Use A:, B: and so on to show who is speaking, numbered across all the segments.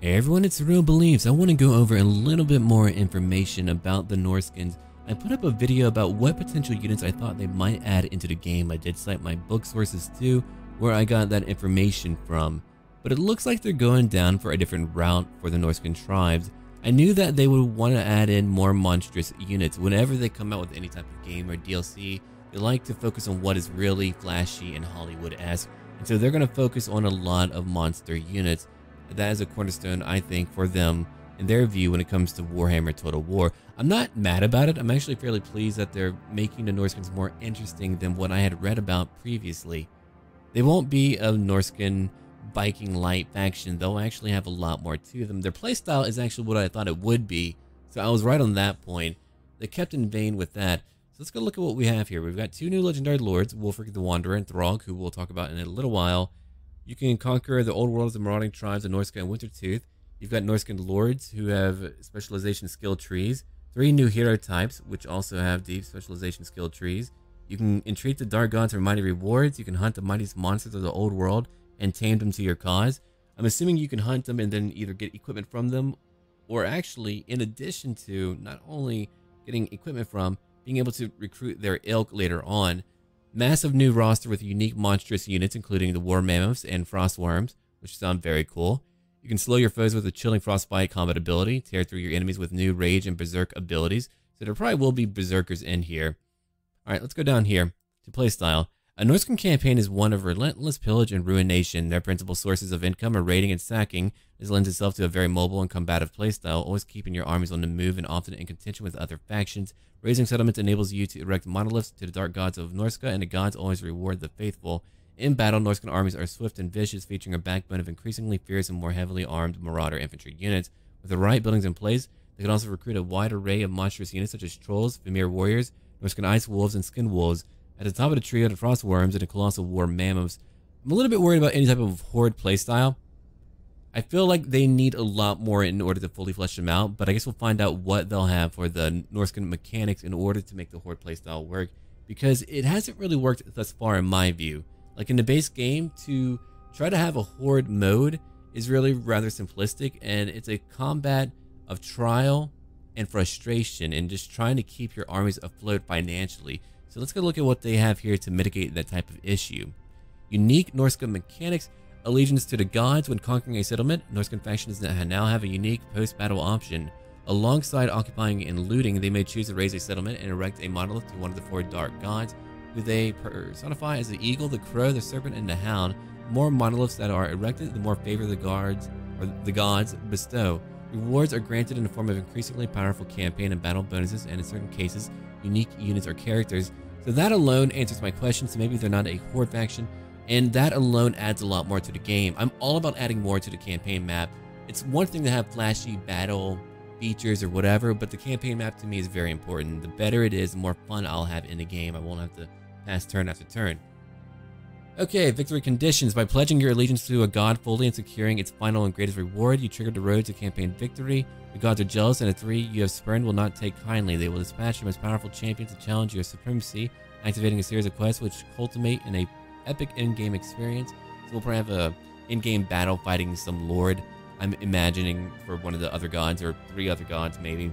A: Hey everyone, it's SurrealBeliefs. I want to go over a little bit more information about the Norscans. I put up a video about what potential units I thought they might add into the game. I did cite my book sources too, where I got that information from. But it looks like they're going down for a different route for the Norscan tribes. I knew that they would want to add in more monstrous units. Whenever they come out with any type of game or DLC, they like to focus on what is really flashy and Hollywood-esque. And so they're going to focus on a lot of monster units. That is a cornerstone, I think, for them in their view when it comes to Warhammer Total War. I'm not mad about it. I'm actually fairly pleased that they're making the Norscans more interesting than what I had read about previously. They won't be a Norscan Viking light faction. They'll actually have a lot more to them. Their playstyle is actually what I thought it would be, so I was right on that point. They kept in vain with that. So let's go look at what we have here. We've got two new legendary lords, Wulfrik the Wanderer and Throgg, who we'll talk about in a little while. You can conquer the old worlds, the marauding tribes of Norsca and Wintertooth. You've got Norscan lords who have specialization skill trees. 3 new hero types, which also have deep specialization skill trees. You can entreat the dark gods for mighty rewards. You can hunt the mightiest monsters of the old world and tame them to your cause. I'm assuming you can hunt them and then either get equipment from them, or actually, in addition to not only getting equipment from, being able to recruit their ilk later on. Massive new roster with unique monstrous units, including the war mammoths and frost worms, which sound very cool. You can slow your foes with a chilling frostbite combat ability, tear through your enemies with new rage and berserk abilities. So there probably will be berserkers in here. Alright, let's go down here to playstyle. A Norscan campaign is one of relentless pillage and ruination. Their principal sources of income are raiding and sacking. This lends itself to a very mobile and combative playstyle, always keeping your armies on the move and often in contention with other factions. Raising settlements enables you to erect monoliths to the dark gods of Norsca, and the gods always reward the faithful. In battle, Norscan armies are swift and vicious, featuring a backbone of increasingly fierce and more heavily armed marauder infantry units. With the right buildings in place, they can also recruit a wide array of monstrous units such as trolls, Vimir warriors, Norscan ice wolves, and skin wolves. At the top of the trio, the frost worms and the colossal war mammoths. I'm a little bit worried about any type of horde playstyle. I feel like they need a lot more in order to fully flesh them out, but I guess we'll find out what they'll have for the Norscan mechanics in order to make the horde playstyle work, because it hasn't really worked thus far in my view. Like in the base game, to try to have a horde mode is really rather simplistic, and it's a combat of trial and frustration and just trying to keep your armies afloat financially. So let's go look at what they have here to mitigate that type of issue. Unique Norscan mechanics. Allegiance to the gods. When conquering a settlement, Norscan factions now have a unique post-battle option. Alongside occupying and looting, they may choose to raise a settlement and erect a monolith to one of the 4 dark gods, who they personify as the eagle, the crow, the serpent, and the hound. The more monoliths that are erected, the more favor the gods bestow. Rewards are granted in the form of increasingly powerful campaign and battle bonuses, and in certain cases, unique units or characters. So that alone answers my question, so maybe they're not a horde faction, and that alone adds a lot more to the game. I'm all about adding more to the campaign map. It's one thing to have flashy battle features or whatever, but the campaign map to me is very important. The better it is, the more fun I'll have in the game. I won't have to pass turn after turn. Okay, victory conditions. By pledging your allegiance to a god fully and securing its final and greatest reward, you trigger the road to campaign victory. The gods are jealous, and the 3 you have spurned will not take kindly. They will dispatch your most powerful champion to challenge your supremacy, activating a series of quests which culminate in a epic in-game experience. So we'll probably have a in-game battle fighting some lord, I'm imagining, for one of the other gods, or 3 other gods maybe.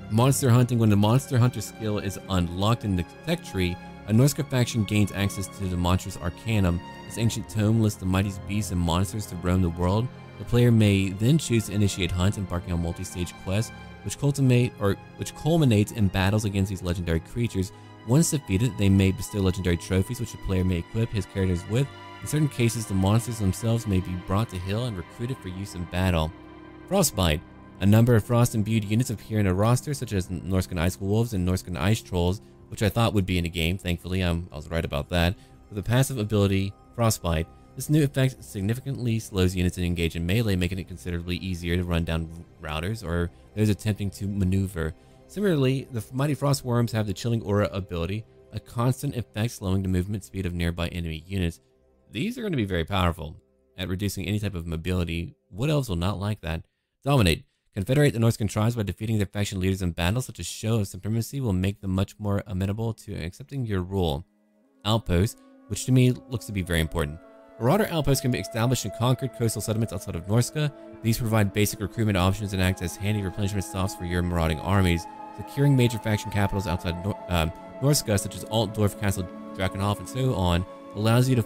A: Monster hunting. When the monster hunter skill is unlocked in the tech tree, a Norsca faction gains access to the monstrous arcanum. This ancient tome lists the mightiest beasts and monsters to roam the world. The player may then choose to initiate hunts, embarking on multi-stage quests, which culminates in battles against these legendary creatures. Once defeated, they may bestow legendary trophies, which the player may equip his characters with. In certain cases, the monsters themselves may be brought to heel and recruited for use in battle. Frostbite. A number of frost-imbued units appear in a roster, such as Norscan ice wolves and Norscan ice trolls, which I thought would be in the game. Thankfully, I was right about that. With the passive ability, Frostbite, this new effect significantly slows units and engage in melee, making it considerably easier to run down routers or those attempting to maneuver. Similarly, the mighty frost worms have the chilling aura ability, a constant effect slowing the movement speed of nearby enemy units. These are going to be very powerful at reducing any type of mobility. What elves will not like that? Dominate. Confederate the Norscan tribes by defeating their faction leaders in battle. Such a show of supremacy will make them much more amenable to accepting your rule. Outpost, which to me looks to be very important. Marauder outposts can be established in conquered coastal settlements outside of Norsca. These provide basic recruitment options and act as handy replenishment stops for your marauding armies. Securing major faction capitals outside Norsca, such as Altdorf, Castle Drakenhof, and so on, allows you to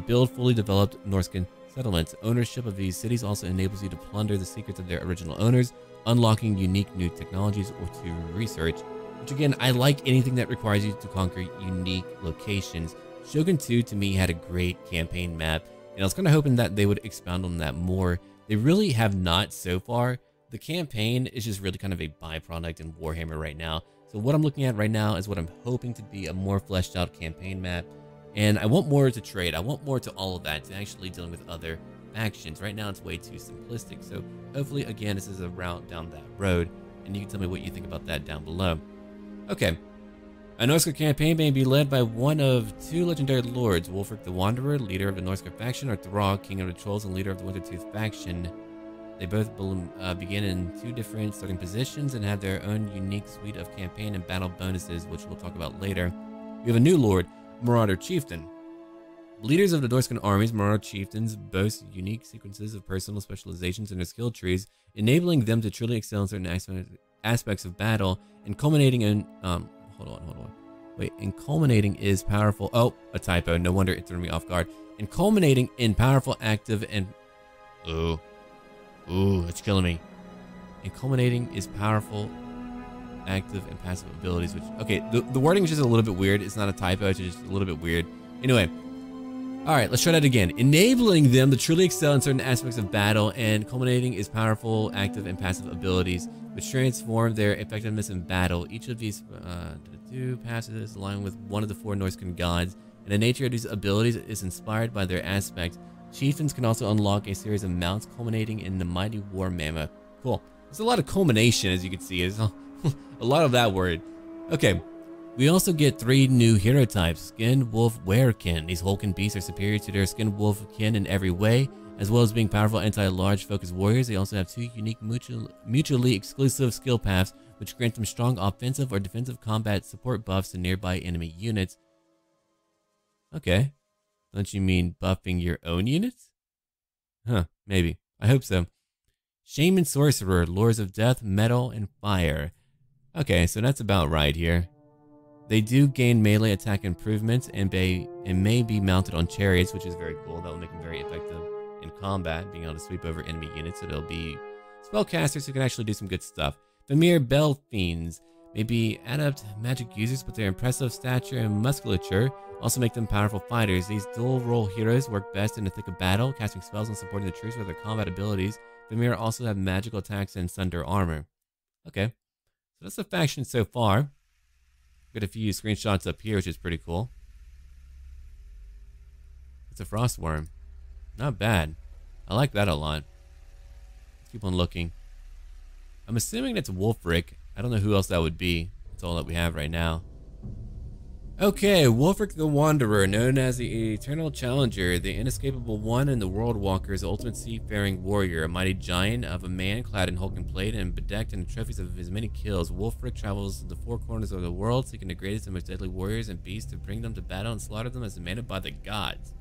A: build fully developed Norscan settlements. Ownership of these cities also enables you to plunder the secrets of their original owners, unlocking unique new technologies or to research. Which again, I like anything that requires you to conquer unique locations. Shogun 2 to me had a great campaign map, and I was kind of hoping that they would expound on that more. They really have not so far. The campaign is just really kind of a byproduct in Warhammer right now. So what I'm looking at right now is what I'm hoping to be a more fleshed out campaign map. And I want more to trade. I want more to all of that, to actually dealing with other factions. Right now it's way too simplistic. So hopefully, again, this is a route down that road. And you can tell me what you think about that down below. Okay. A Norsca campaign may be led by one of two legendary lords, Wulfric the Wanderer, leader of the Norsca faction, or Throgg, king of the trolls and leader of the Wintertooth faction. They both begin in two different starting positions and have their own unique suite of campaign and battle bonuses, which we'll talk about later. We have a new lord, Marauder Chieftain. Leaders of the Norscan armies, Marauder Chieftains boast unique sequences of personal specializations in their skill trees, enabling them to truly excel in certain aspects of battle, and culminating in culminating is powerful. Oh, a typo. No wonder it threw me off guard. And culminating in powerful, active, and ooh, it's killing me. And culminating is powerful, active, and passive abilities. Which the wording is just a little bit weird. It's not a typo. It's just a little bit weird. Anyway, all right, let's try that again. Enabling them to truly excel in certain aspects of battle, and culminating is powerful, active, and passive abilities, which transform their effectiveness in battle. Each of these passes align with one of the four Norscan gods, and the nature of these abilities is inspired by their aspect. Chieftains can also unlock a series of mounts culminating in the mighty war mammoth. Cool. There's a lot of culmination, as you can see. There's a lot of that word. Okay. We also get 3 new hero types, Skinned Wolf Werekin. These Hulking beasts are superior to their Skinned Wolf kin in every way, as well as being powerful anti-large focused warriors. They also have 2 unique mutually exclusive skill paths, which grant them strong offensive or defensive combat support buffs to nearby enemy units. Okay. Don't you mean buffing your own units? Huh, maybe. I hope so. Shaman Sorcerer, Lords of Death, Metal, and Fire. Okay, so that's about right here. They do gain melee attack improvements and may be mounted on chariots, which is very cool. That will make them very effective in combat, being able to sweep over enemy units. So they'll be spellcasters who can actually do some good stuff. Vamir Bell Fiends may be adept magic users, but their impressive stature and musculature also make them powerful fighters. These dual role heroes work best in the thick of battle, casting spells and supporting the troops with their combat abilities. Vamir also have magical attacks and thunder armor. Okay, so that's the faction so far. Got a few screenshots up here, which is pretty cool. It's a frost worm. Not bad. I like that a lot. Let's keep on looking. I'm assuming that's Wulfrik. I don't know who else that would be. That's all that we have right now. Okay, Wulfric the Wanderer, known as the Eternal Challenger, the inescapable one and the World Walker's ultimate seafaring warrior, a mighty giant of a man clad in hulking plate and bedecked in the trophies of his many kills. Wulfric travels the 4 corners of the world, seeking the greatest and most deadly warriors and beasts to bring them to battle and slaughter them as demanded by the gods.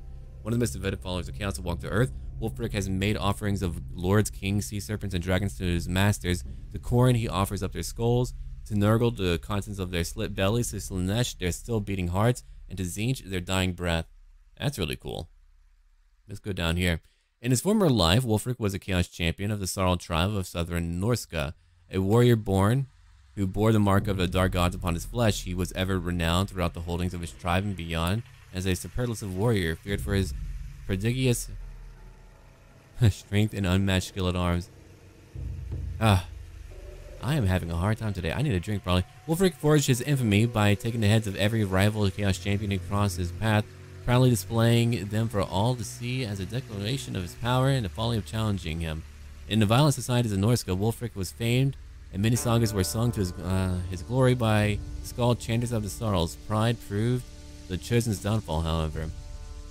A: One of the most devoted followers of chaos to walk to earth, Wulfric has made offerings of lords, kings, sea serpents, and dragons to his masters. To Corin, he offers up their skulls. To Nurgle, the contents of their slit bellies. To Slaanesh, their still beating hearts. And to Tzeentch, their dying breath. That's really cool. Let's go down here. In his former life, Wulfric was a chaos champion of the Surreal tribe of southern Norsca. A warrior born who bore the mark of the dark gods upon his flesh. He was ever renowned throughout the holdings of his tribe and beyond as a superlative warrior, feared for his prodigious strength and unmatched skill at arms. I am having a hard time today. I need a drink, probably. Wulfric forged his infamy by taking the heads of every rival Chaos Champion across his path, proudly displaying them for all to see as a declaration of his power and the folly of challenging him. In the violent societies of Norsca, Wulfric was famed, and many sagas were sung to his glory by skald chanters of the Sarls. Pride proved the Chosen's downfall, however.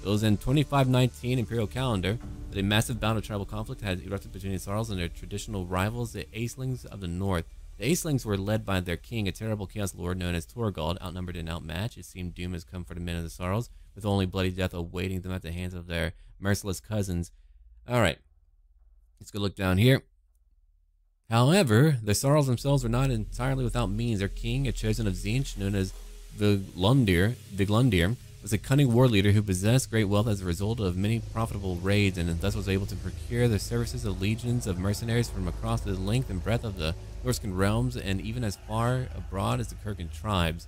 A: It was in 2519 Imperial calendar that a massive bout of tribal conflict had erupted between the Sarls and their traditional rivals, the Acelings of the North. The Acelings were led by their king, a terrible chaos lord known as Torgold. Outnumbered and outmatched, it seemed doom has come for the men of the Sarls. with only bloody death awaiting them at the hands of their merciless cousins. Alright, let's go look down here. However, the Surreals themselves were not entirely without means. Their king, a chosen of Tzeentch, known as Viglundir, was a cunning war leader who possessed great wealth as a result of many profitable raids, and thus was able to procure the services of legions of mercenaries from across the length and breadth of the Norscan realms, and even as far abroad as the Kurgan tribes.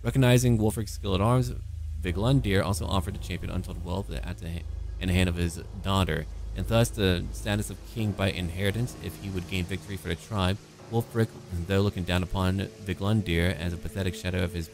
A: Recognizing Wulfric's skill at arms, Viglundir also offered to champion untold wealth in the hand of his daughter, and thus the status of king by inheritance if he would gain victory for the tribe. Wulfrik, though looking down upon Viglundir as a pathetic shadow of his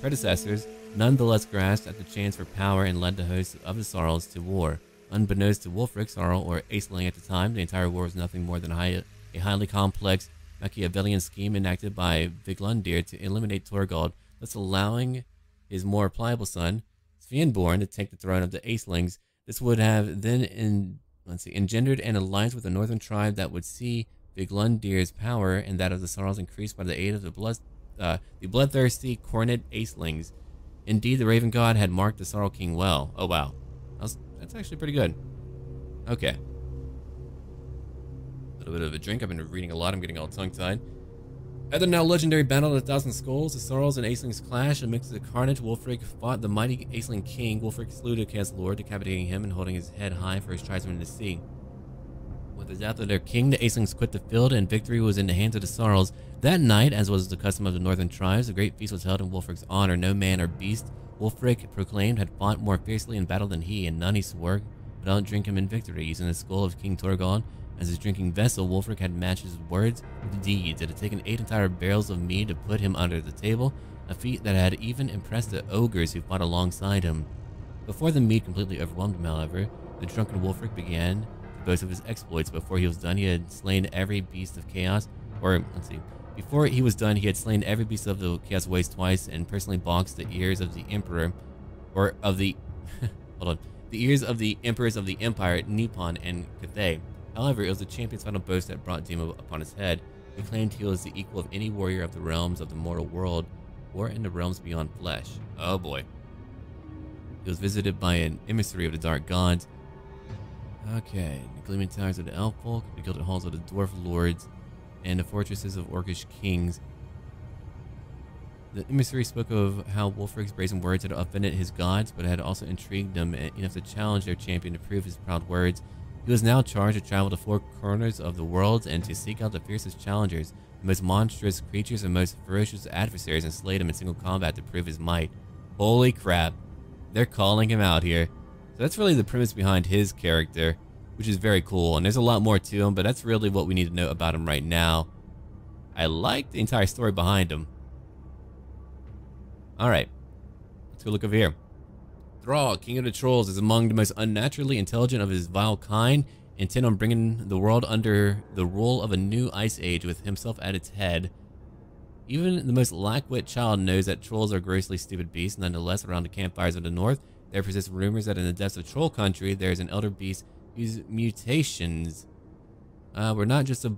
A: predecessors, nonetheless grasped at the chance for power and led the hosts of the Surreals to war. Unbeknownst to Wulfrik, Surreal, or Aisling at the time, the entire war was nothing more than a highly complex Machiavellian scheme enacted by Viglundir to eliminate Throgg, thus allowing his more pliable son, Svienborn, to take the throne of the Aislings. This would have then engendered an alliance with a northern tribe that would see Viglundir's power and that of the Surreals increased by the aid of the bloodthirsty, cornered Aislings. Indeed, the Raven God had marked the Surreal King well. Oh wow, that's actually pretty good. Okay. A little bit of a drink. I've been reading a lot. I'm getting all tongue-tied. At the now legendary Battle of the Thousand Skulls, the Surreals and Aislings clash. Amidst the carnage, Wulfrik fought the mighty Aisling king. Wulfrik slew the Chaos Lord, decapitating him and holding his head high for his tribesmen to see. With the death of their king, the Aislings quit the field, and victory was in the hands of the Surreals. That night, as was the custom of the northern tribes, a great feast was held in Wulfric's honor. No man or beast, Wulfrik proclaimed, had fought more fiercely in battle than he, and none, he swore, would outdrink him in victory. Using the skull of King Throgg as his drinking vessel, Wulfrik had matched his words with deeds. It had taken 8 entire barrels of mead to put him under the table, a feat that had even impressed the ogres who fought alongside him. Before the mead completely overwhelmed him, however, the drunken Wulfrik began to boast of his exploits. Before he was done, he had slain every beast of chaos, Before he was done, he had slain every beast of the Chaos Waste twice, and personally boxed the ears of the Emperor, or of the, the ears of the Emperors of the Empire, Nippon and Cathay. However, it was the champion's final boast that brought doom upon his head. He claimed he was the equal of any warrior of the realms of the mortal world, or in the realms beyond flesh. Oh boy. He was visited by an emissary of the dark gods. Okay, the gleaming towers of the elf folk, the gilded halls of the dwarf lords, and the fortresses of orcish kings. The emissary spoke of how Wulfric's brazen words had offended his gods, but had also intrigued them enough to challenge their champion to prove his proud words. He was now charged to travel to 4 corners of the world and to seek out the fiercest challengers, the most monstrous creatures and most ferocious adversaries, and slay them in single combat to prove his might. Holy crap. They're calling him out here. So that's really the premise behind his character, which is very cool, and there's a lot more to him, but that's really what we need to know about him right now. I like the entire story behind him. Alright, let's go look over here. Throgg, King of the Trolls, is among the most unnaturally intelligent of his vile kind, intent on bringing the world under the rule of a new ice age with himself at its head. Even the most lack-wit child knows that trolls are grossly stupid beasts. Nonetheless, around the campfires of the north, there persist rumors that in the depths of Troll Country, there is an elder beast whose mutations were not just of the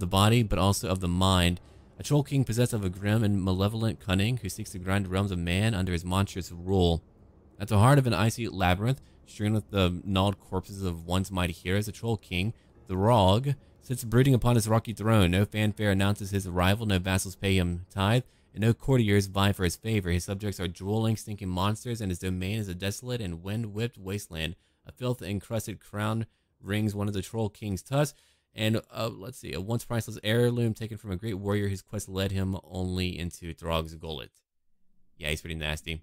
A: body, but also of the mind. A troll king possessed of a grim and malevolent cunning who seeks to grind the realms of man under his monstrous rule. At the heart of an icy labyrinth, strewn with the gnawed corpses of once mighty heroes, the troll king, Throgg, sits brooding upon his rocky throne. No fanfare announces his arrival, no vassals pay him tithe, and no courtiers vie for his favor. His subjects are drooling, stinking monsters, and his domain is a desolate and wind-whipped wasteland. A filth-encrusted crown rings one of the troll king's tusks, and a once priceless heirloom taken from a great warrior whose quest led him only into Throgg's gullet. Yeah, he's pretty nasty.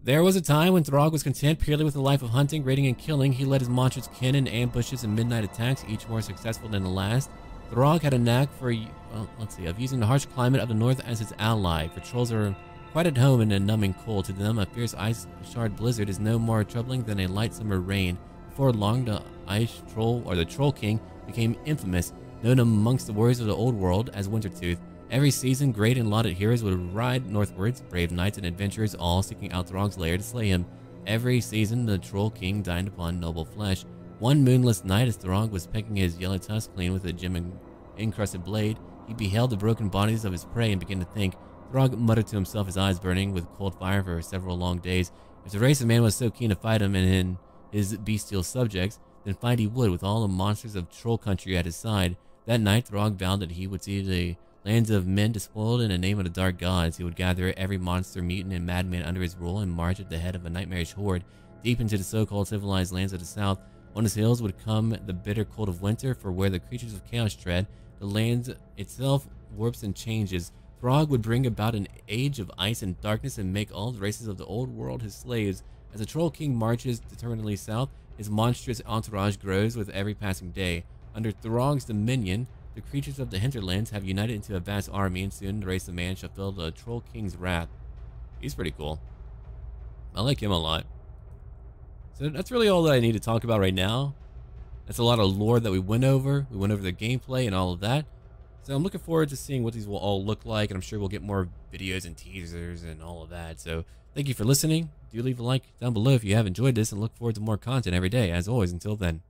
A: There was a time when Throgg was content purely with a life of hunting, raiding, and killing. He led his monstrous kin in ambushes and midnight attacks, each more successful than the last. Throgg had a knack of using the harsh climate of the north as his ally, for trolls are quite at home in a numbing cold. To them, a fierce ice shard blizzard is no more troubling than a light summer rain. Before long, the ice troll, or the troll king, became infamous, known amongst the warriors of the old world as Wintertooth. Every season, great and lauded heroes would ride northwards, brave knights and adventurers, all seeking out Throgg's lair to slay him. Every season, the troll king dined upon noble flesh. One moonless night, as Throgg was pecking his yellow tusk clean with a gem-encrusted blade, he beheld the broken bodies of his prey and began to think, Throgg muttered to himself, his eyes burning with cold fire for several long days. If the race of man was so keen to fight him and in his bestial subjects, then fight he would with all the monsters of troll country at his side. That night, Throgg vowed that he would see the lands of men despoiled in the name of the dark gods. He would gather every monster, mutant, and madman under his rule and march at the head of a nightmarish horde deep into the so-called civilized lands of the south. On his hills would come the bitter cold of winter, for where the creatures of chaos tread, the land itself warps and changes. Throgg would bring about an age of ice and darkness and make all the races of the old world his slaves. As the Troll King marches determinedly south, his monstrous entourage grows with every passing day. Under Throgg's dominion, the creatures of the hinterlands have united into a vast army, and soon the race of man shall feel the Troll King's wrath. He's pretty cool. I like him a lot. So that's really all that I need to talk about right now. That's a lot of lore that we went over. We went over the gameplay and all of that. So I'm looking forward to seeing what these will all look like, and I'm sure we'll get more videos and teasers and all of that. So thank you for listening. Do leave a like down below if you have enjoyed this, and look forward to more content every day. As always, until then.